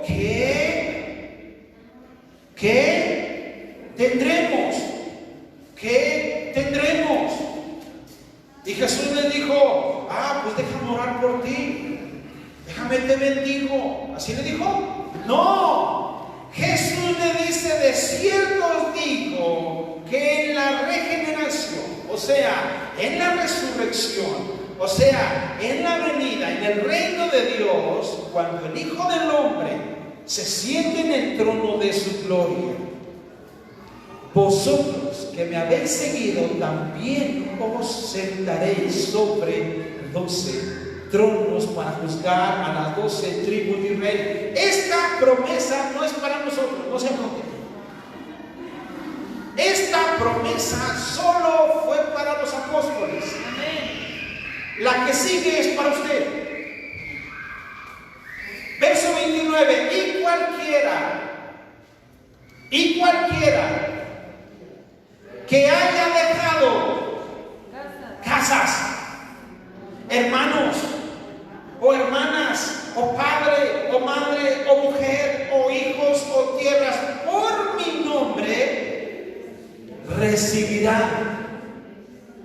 ¿Qué tendremos? ¿Qué tendremos? Y Jesús le dijo, pues déjame orar por ti, déjame te bendigo. ¿Así le dijo? No, Jesús le dice, de cierto os digo que en la regeneración, o sea, en la resurrección, o sea, en la venida, en el reino de Dios, cuando el Hijo del Hombre se siente en el trono de su gloria, vosotros que me habéis seguido también os sentaréis sobre 12 tronos para juzgar a las 12 tribus de Israel. Esta promesa no es para nosotros, no se enojen. Esta promesa solo fue para los apóstoles. La que sigue es para usted. Verso 29, y cualquiera que haya dejado casas, hermanos o hermanas, o padre o madre o mujer o hijos o tierras por mi nombre, recibirán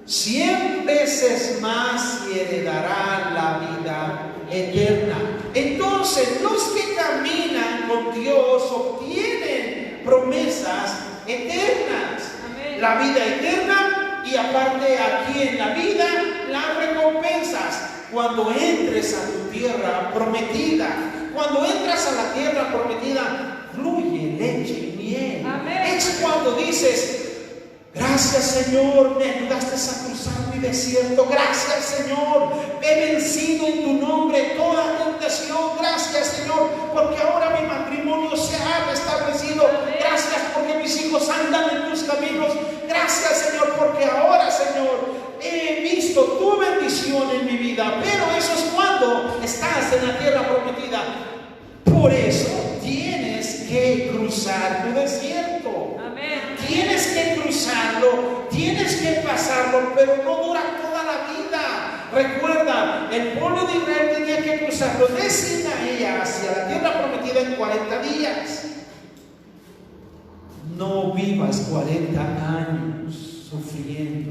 100 veces más y heredarán la vida eterna. Entonces, los que caminan con Dios obtienen promesas eternas. Amén. La vida eterna y aparte aquí en la vida las recompensas. Cuando entres a tu tierra prometida, cuando entras a la tierra prometida, fluye leche y miel. Amén. Es cuando dices: gracias, Señor, me ayudaste a cruzar mi desierto. Gracias, Señor, he vencido en tu nombre toda tentación. Gracias, Señor, porque ahora mi matrimonio se ha restablecido. Gracias porque mis hijos andan en tus caminos. Gracias, Señor, porque ahora, Señor, he visto tu bendición en mi vida. Pero eso es cuando estás en la tierra prometida. Por eso tienes que cruzar tu desierto. Amén. Tienes que cruzarlo, tienes que pasarlo, pero no dura toda la vida. Recuerda, el pueblo de Israel tenía que cruzarlo de Sinaí hacia la tierra prometida en 40 días. No vivas 40 años sufriendo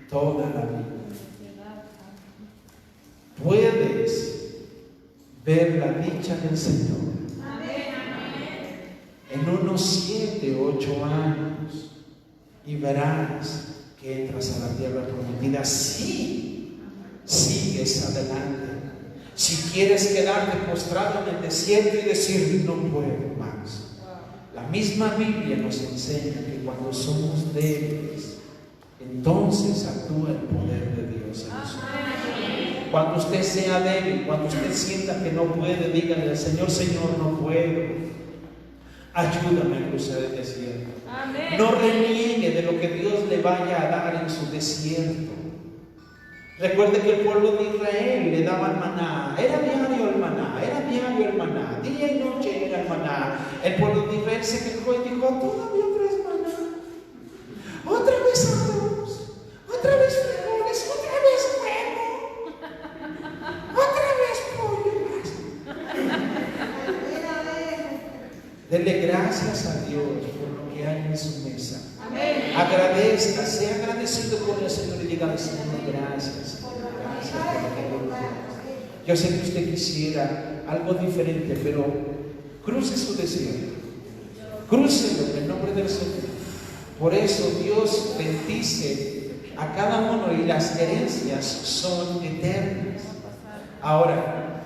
toda la vida. Puedes ver la dicha del Señor en unos 7, 8 años y verás que entras a la tierra prometida. Si sigues adelante, si quieres quedarte postrado en el desierto y decir: no puedo más. La misma Biblia nos enseña que cuando somos débiles, entonces actúa el poder de Dios en nosotros. Cuando usted sea débil, cuando usted sienta que no puede, dígale al Señor: Señor, no puedo. Ayúdame a cruzar el desierto. Amén. No reniegue de lo que Dios le vaya a dar en su desierto. Recuerde que el pueblo de Israel le daban maná. Era diario el maná, día y noche era el maná. El pueblo de Israel se quejó y dijo: todavía otra vez maná, otra vez arroz, otra vez frijoles, otra vez huevo, otra vez pollo. Dele gracias a Dios por lo que hay en su mesa. Amén. Agradezca, sea agradecido con el Señor y diga: Señor, gracias por lo que hay. Yo sé que usted quisiera algo diferente, pero cruce su desierto, crucelo en el nombre del Señor. Por eso Dios bendice a cada uno y las herencias son eternas. Ahora,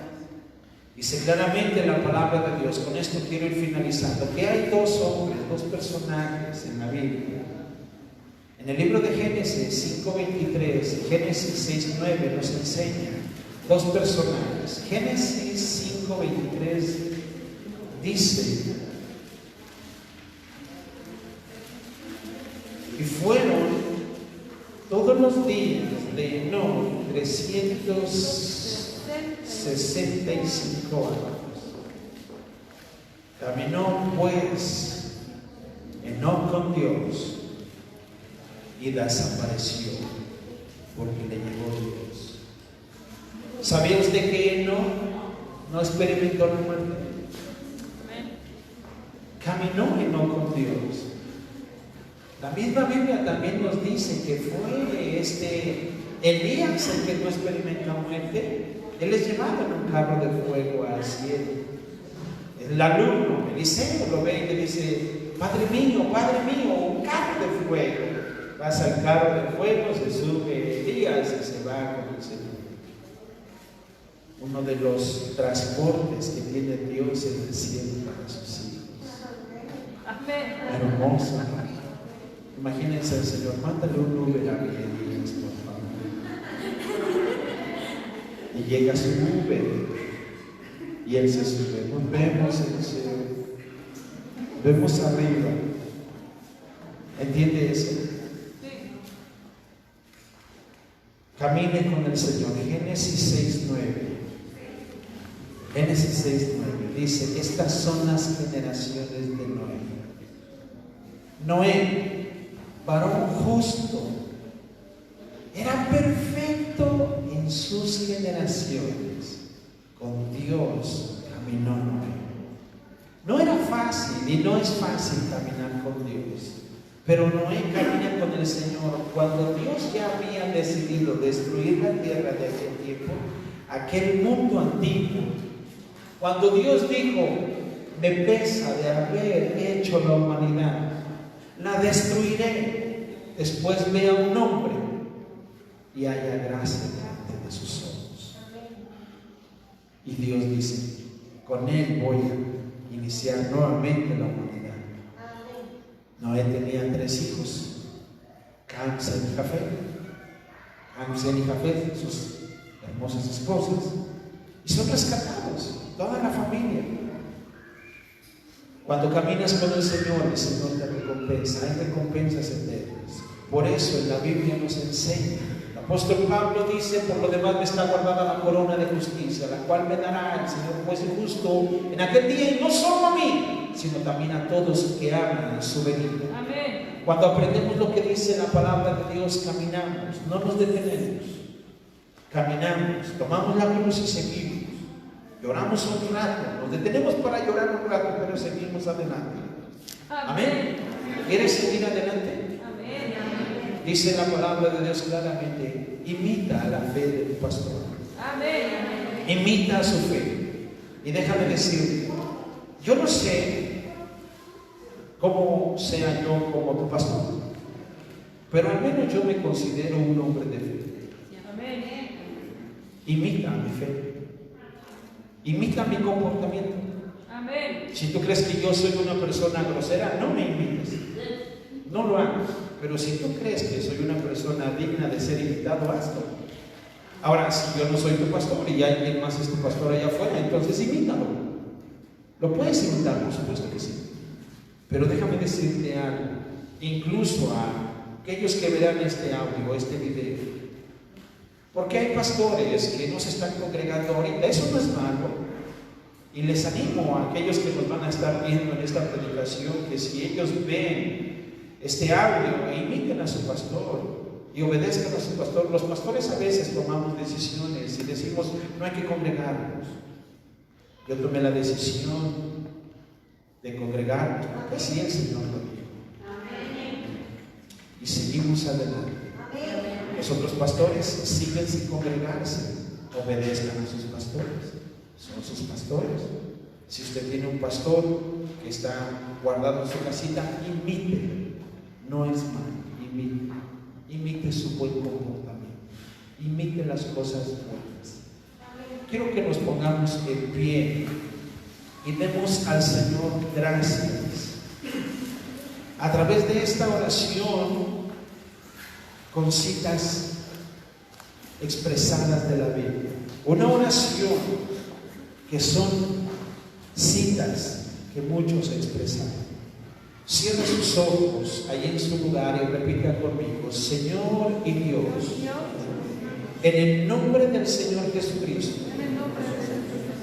dice claramente la palabra de Dios, con esto quiero ir finalizando, que hay dos hombres, dos personajes en la Biblia. En el libro de Génesis 5:23 y Génesis 6:9 nos enseña dos personajes. Génesis 5:23 dice: y fueron todos los días de Enoc 365 años. Caminó pues Enoc con Dios y desapareció porque le llegó Dios. ¿Sabía usted que Enoc no experimentó la muerte? Caminó Enoc con Dios. La misma Biblia también nos dice que fue Elías el que no experimenta muerte. Él es llevado en un carro de fuego al cielo. El alumno, Eliseo, lo ve y le dice: Padre mío, un carro de fuego. Pasa el carro de fuego, se sube Elías y se va con el Señor. Uno de los transportes que tiene Dios en el cielo para sus hijos. Amén. Hermoso. Imagínense al Señor: mándale un Uber a mi Elías, por favor. Y llega su Uber y él se sube. Nos vemos en el cielo, vemos arriba. ¿Entiende eso? Camine con el Señor. Génesis 6:9. Génesis 6:9 dice: estas son las generaciones de Noé. Noé, varón justo, era perfecto en sus generaciones. Con Dios caminó Noé. No era fácil y no es fácil caminar con Dios, pero Noé camina con el Señor. Cuando Dios ya había decidido destruir la tierra de aquel tiempo, aquel mundo antiguo, cuando Dios dijo: me pesa de haber hecho la humanidad, la destruiré. Después ve a un hombre y haya gracia delante de sus ojos. Y Dios dice, con él voy a iniciar nuevamente la humanidad. Noé tenía 3 hijos, Cam, Sem y Jafet. Cam, Sem y Jafet, sus hermosas esposas, y son rescatados, toda la familia. Cuando caminas con el Señor te recompensa, hay recompensas eternas. Por eso en la Biblia nos enseña, el apóstol Pablo dice, por lo demás me está guardada la corona de justicia, la cual me dará el Señor juez justo en aquel día, y no solo a mí, sino también a todos que aman en su venida. Amén. Cuando aprendemos lo que dice la palabra de Dios, caminamos, no nos detenemos, caminamos, tomamos la cruz y seguimos. Lloramos un rato, nos detenemos para llorar un rato, pero seguimos adelante. Amén. ¿Quieres seguir adelante? Amén. Dice la palabra de Dios claramente, imita a la fe de tu pastor. Amén. Imita a su fe. Y déjame decirte, yo no sé cómo sea yo como tu pastor, pero al menos yo me considero un hombre de fe. Amén. Imita mi fe. Imita mi comportamiento. Amén. Si tú crees que yo soy una persona grosera, no me imites. No lo hagas. Pero si tú crees que soy una persona digna de ser imitado, hazlo. Ahora, si yo no soy tu pastor y alguien más es tu pastor allá afuera, entonces imítalo. Lo puedes imitar, por supuesto que sí. Pero déjame decirte algo, incluso a aquellos que verán este audio, este video. Porque hay pastores que no se están congregando ahorita, eso no es malo. Y les animo a aquellos que nos van a estar viendo en esta predicación, que si ellos ven este audio, imiten a su pastor y obedezcan a su pastor. Los pastores a veces tomamos decisiones y decimos, no hay que congregarnos. Yo tomé la decisión de congregarnos, porque así el Señor lo dijo. Y seguimos adelante. Los otros pastores siguen sin congregarse, obedezcan a sus pastores, son sus pastores. Si usted tiene un pastor que está guardado en su casita, imite, no es malo, imite su buen comportamiento, imite las cosas buenas. Quiero que nos pongamos en pie y demos al Señor gracias. A través de esta oración, con citas expresadas de la Biblia. Una oración que son citas que muchos expresan. Cierre sus ojos ahí en su lugar y repita conmigo: Señor y Dios, en el nombre del Señor Jesucristo,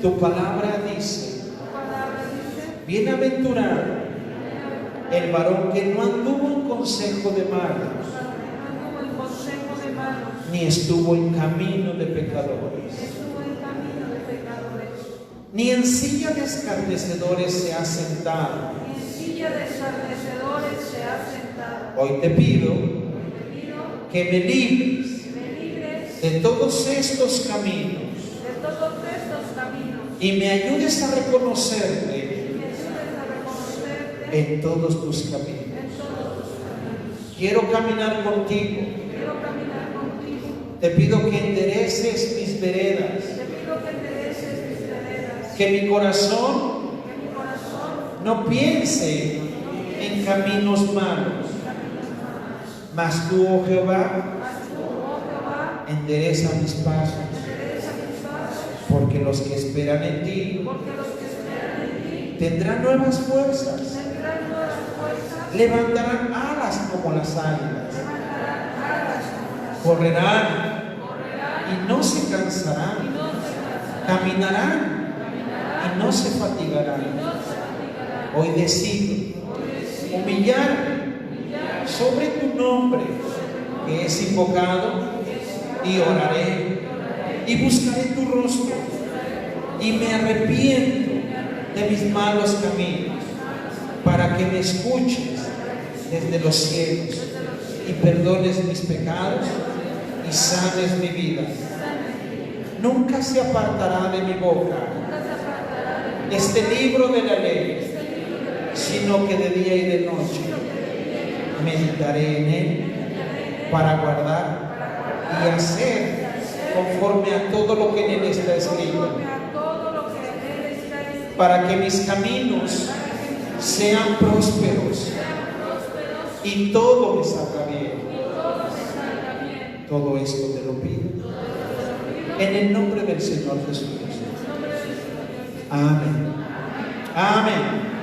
tu palabra dice, bienaventurado el varón que no anduvo en consejo de malos, ni estuvo en camino de pecadores, ni en silla de escarnecedores se ha sentado. Hoy te pido que me libres de todos estos caminos y me ayudes a reconocerte en todos tus caminos. Quiero caminar contigo. Te pido que endereces mis veredas, que mi corazón no piense en caminos malos, mas tú, oh Jehová, endereza mis pasos, porque los que esperan en ti tendrán nuevas fuerzas, levantarán alas como las águilas, correrán y no se cansarán, caminarán y no se fatigarán. Hoy decido humillarme sobre tu nombre que es invocado, y oraré y buscaré tu rostro y me arrepiento de mis malos caminos, para que me escuches desde los cielos y perdones mis pecados y sanes mi vida. Nunca se apartará de mi boca este libro de la ley, sino que de día y de noche meditaré en él para guardar y hacer conforme a todo lo que en él está escrito, para que mis caminos sean prósperos y todo me salga bien. Todo esto te lo pido en el nombre del Señor Jesucristo. Amén. Amén.